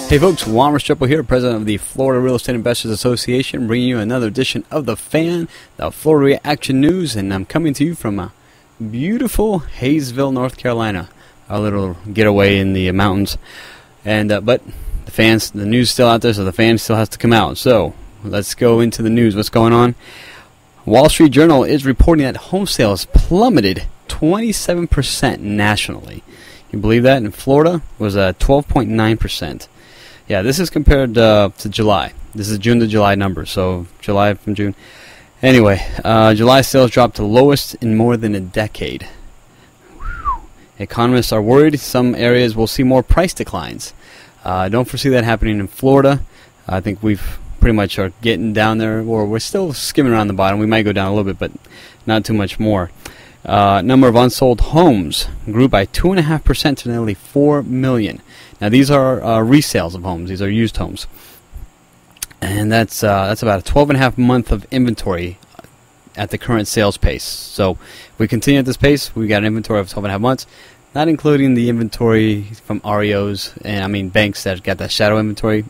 Hey folks, Sharon Restrepo here, president of the Florida Real Estate Investors Association, bringing you another edition of The Fan, the FLREIA Action News, and I'm coming to you from beautiful Hayesville, North Carolina, a little getaway in the mountains. And but the news is still out there, so the fan still has to come out. So let's go into the news. What's going on? Wall Street Journal is reporting that home sales plummeted 27% nationally. You believe that? In Florida, it was 12.9%. Yeah, this is compared to July. This is June to July numbers, so July from June. Anyway, July sales dropped to lowest in more than a decade. Whew. Economists are worried some areas will see more price declines. Don't foresee that happening in Florida. I think we've pretty much are getting down there, or we're still skimming around the bottom. We might go down a little bit, but not too much more. Number of unsold homes grew by 2.5% to nearly 4 million. Now these are resales of homes. These are used homes, and that's about a 12.5 month of inventory at the current sales pace. So if we continue at this pace, we got an inventory of 12.5 months, not including the inventory from REOs and banks that got that shadow inventory.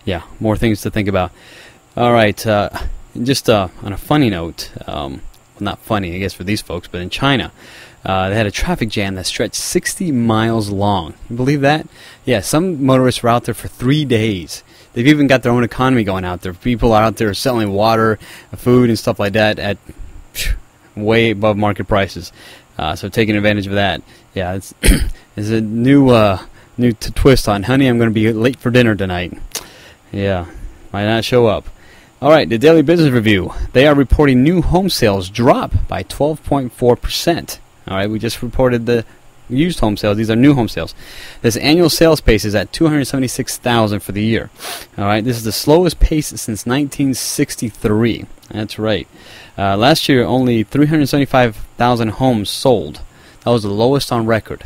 Yeah, more things to think about. All right, just on a funny note. Well, not funny, I guess, for these folks, but in China, they had a traffic jam that stretched 60 miles long. You believe that? Yeah, some motorists were out there for 3 days. They've even got their own economy going out there. People are out there selling water, food, and stuff like that at way above market prices. So taking advantage of that. Yeah, it's a new twist on, honey, I'm going to be late for dinner tonight. Yeah, might not show up. All right, the Daily Business Review. They are reporting new home sales drop by 12.4%. All right, we just reported the used home sales. These are new home sales. This annual sales pace is at 276,000 for the year. All right, this is the slowest pace since 1963. That's right. Last year, only 375,000 homes sold. That was the lowest on record.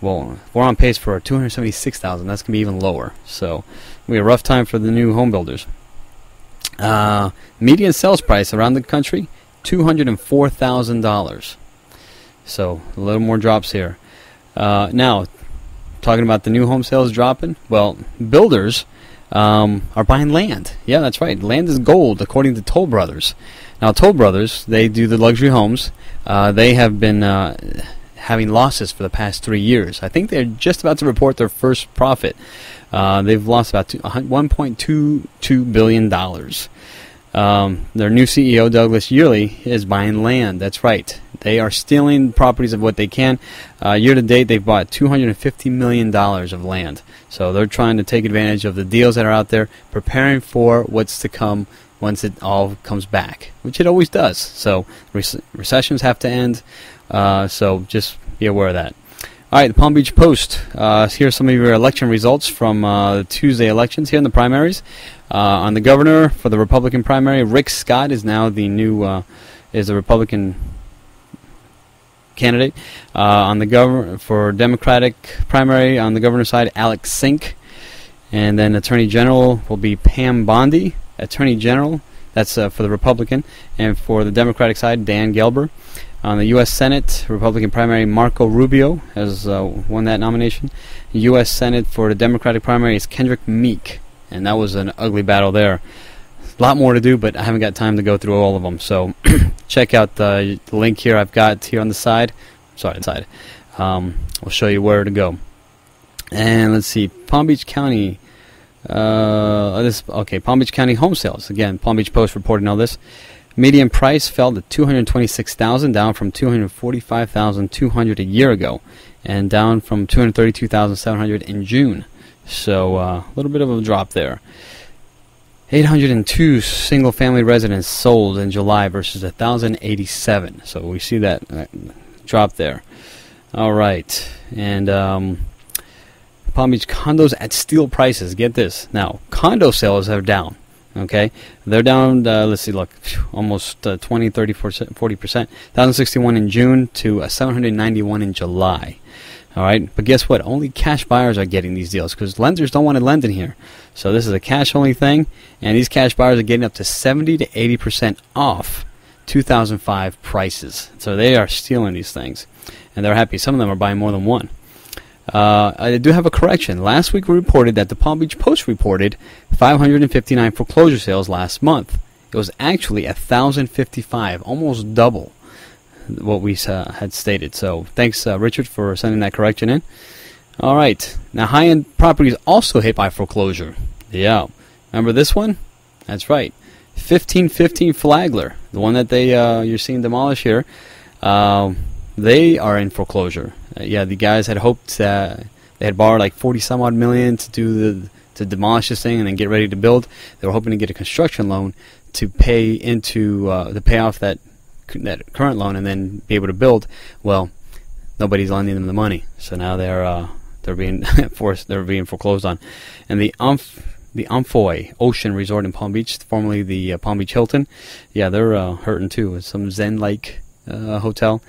Well, we're on pace for 276,000. That's going to be even lower. So, we have a rough time for the new home builders. Median sales price around the country, $204,000. So a little more drops here. Now, talking about the new home sales dropping, well, builders are buying land. Yeah, that's right. Land is gold, according to Toll Brothers. Now, Toll Brothers, they do the luxury homes. They have been having losses for the past 3 years. I think they're just about to report their first profit. They've lost about $1.22 billion. Their new CEO, Douglas Yearley, is buying land. That's right. They are stealing properties of what they can. Year to date, they've bought $250 million of land. So they're trying to take advantage of the deals that are out there, preparing for what's to come once it all comes back, which it always does. So recessions have to end. So just be aware of that. All right, the Palm Beach Post. Here's some of your election results from the Tuesday elections here in the primaries. On the governor for the Republican primary, Rick Scott is now the new is a Republican candidate. On the for Democratic primary, on the governor's side, Alex Sink, and then Attorney General will be Pam Bondi. Attorney General, that's for the Republican, and for the Democratic side, Dan Gelber. On the U.S. Senate, Republican primary, Marco Rubio has won that nomination. U.S. Senate for the Democratic primary is Kendrick Meek, and that was an ugly battle there. A lot more to do, but I haven't got time to go through all of them. So check out the link here I've got here on the side. Sorry, the side. We'll show you where to go. And let's see, Palm Beach County. Palm Beach County home sales. Again, Palm Beach Post reporting all this. Median price fell to $226,000, down from $245,200 a year ago, and down from $232,700 in June. So a little bit of a drop there. 802 single-family residents sold in July versus 1,087. So we see that drop there. All right, and Palm Beach condos at steal prices. Get this. Now, condo sales are down. Okay, they're down, let's see, look, almost 20, 30, 40%. 1,061 in June to 791 in July. All right, but guess what? Only cash buyers are getting these deals because lenders don't want to lend in here. So this is a cash-only thing, and these cash buyers are getting up to 70 to 80% off 2005 prices. So they are stealing these things, and they're happy. Some of them are buying more than one. I do have a correction. Last week we reported that the Palm Beach Post reported 559 foreclosure sales last month. It was actually 1,055, almost double what we had stated. So thanks, Richard, for sending that correction in. All right. Now, high-end properties also hit by foreclosure. Yeah. Remember this one? That's right. 1515 Flagler, the one that you're seeing demolish here. They are in foreclosure. Yeah, the guys had hoped they had borrowed like 40 some odd million to demolish this thing and then get ready to build. They were hoping to get a construction loan to pay off that current loan and then be able to build. Well, nobody's lending them the money, so now they're being they're being foreclosed on. And the Amphoe Ocean Resort in Palm Beach, formerly the Palm Beach Hilton, yeah, they're hurting too. It's some Zen-like hotel.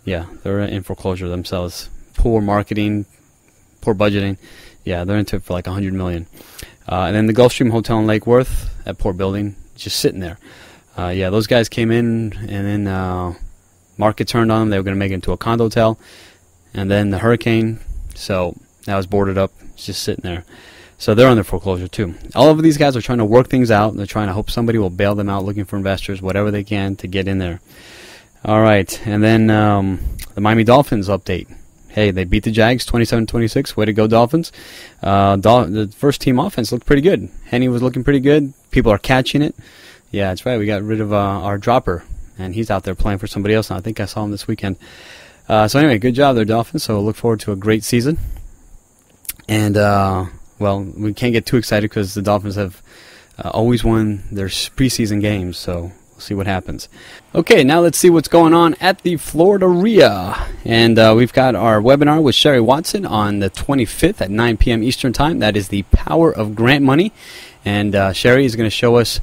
Yeah, they're in foreclosure themselves. Poor marketing, poor budgeting. Yeah, they're into it for like $100 million. And then the Gulfstream Hotel in Lake Worth, that poor building, just sitting there. Yeah, those guys came in, and then market turned on them. They were going to make it into a condo hotel, and then the hurricane, so now it's boarded up. It's just sitting there. So they're under foreclosure too. All of these guys are trying to work things out. They're trying to hope somebody will bail them out, looking for investors, whatever they can to get in there. All right, and then the Miami Dolphins update. Hey, they beat the Jags 27-26. Way to go, Dolphins. The first team offense looked pretty good. Henny was looking pretty good. People are catching it. Yeah, that's right. We got rid of our dropper, and he's out there playing for somebody else now. I think I saw him this weekend. So anyway, good job there, Dolphins. So look forward to a great season. And, well, we can't get too excited because the Dolphins have always won their preseason games, so we'll see what happens. Okay, now let's see what's going on at the FLREIA. And we've got our webinar with Sherry Watson on the 25th at 9 p.m. Eastern Time. That is the power of grant money. And Sherry is going to show us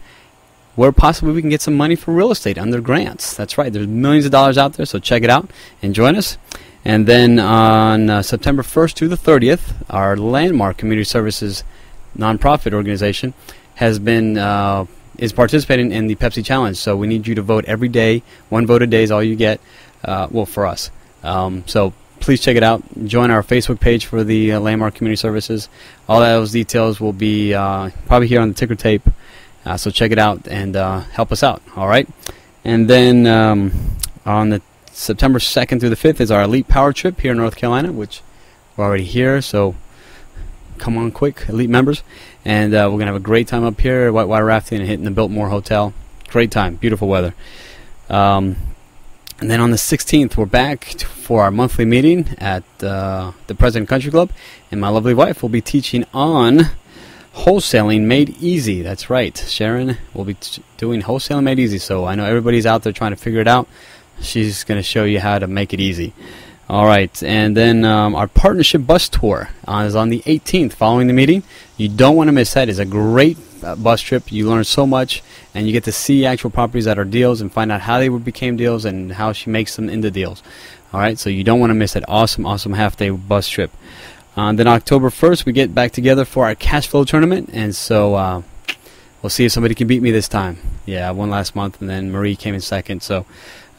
where possibly we can get some money for real estate under grants. That's right. There's millions of dollars out there, so check it out and join us. And then on September 1st to the 30th, our Landmark Community Services nonprofit organization is participating in the Pepsi Challenge. So we need you to vote every day. 1 vote a day is all you get, well, for us. So please check it out. Join our Facebook page for the Landmark Community Services. All those details will be probably here on the ticker tape. So check it out and help us out. All right. And then on the September 2nd through the 5th is our Elite Power Trip here in North Carolina, which we're already here. So come on quick, Elite members. And we're going to have a great time up here, whitewater rafting and hitting the Biltmore Hotel. Great time. Beautiful weather. And then on the 16th, we're back for our monthly meeting at the President Country Club. And my lovely wife will be teaching on wholesaling made easy. That's right. Sharon will be doing wholesaling made easy. So I know everybody's out there trying to figure it out. She's going to show you how to make it easy. All right. And then our partnership bus tour is on the 18th following the meeting. You don't want to miss that. It's a great bus trip. You learn so much, and you get to see actual properties that are deals and find out how they became deals and how she makes them into deals. All right. So you don't want to miss that awesome, awesome half-day bus trip. Then October 1st, we get back together for our cash flow tournament, and so we'll see if somebody can beat me this time. Yeah, I won last month, and then Marie came in second. So,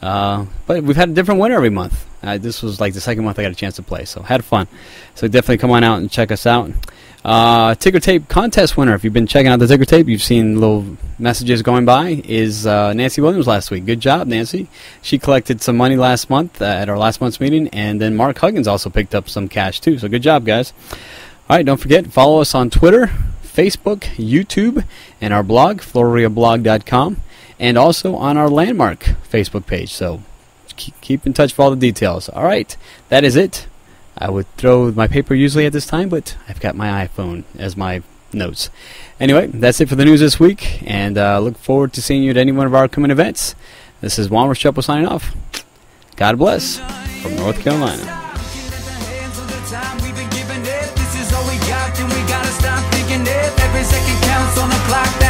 but we've had a different winner every month. This was like the second month I got a chance to play, so had fun. So definitely come on out and check us out. Ticker tape contest winner. If you've been checking out the ticker tape, you've seen little messages going by. Is Nancy Williams last week? Good job, Nancy. She collected some money last month at our last month's meeting, and then Mark Huggins also picked up some cash too. So good job, guys. All right, don't forget, follow us on Twitter, Facebook, YouTube, and our blog, FLREIAblog.com, and also on our Landmark Facebook page. So keep in touch for all the details. All right, that is it. I would throw my paper usually at this time, but I've got my iPhone as my notes. Anyway, that's it for the news this week, and look forward to seeing you at any one of our upcoming events. This is Sharon Restrepo signing off. God bless from North Carolina. Every second counts on the clock.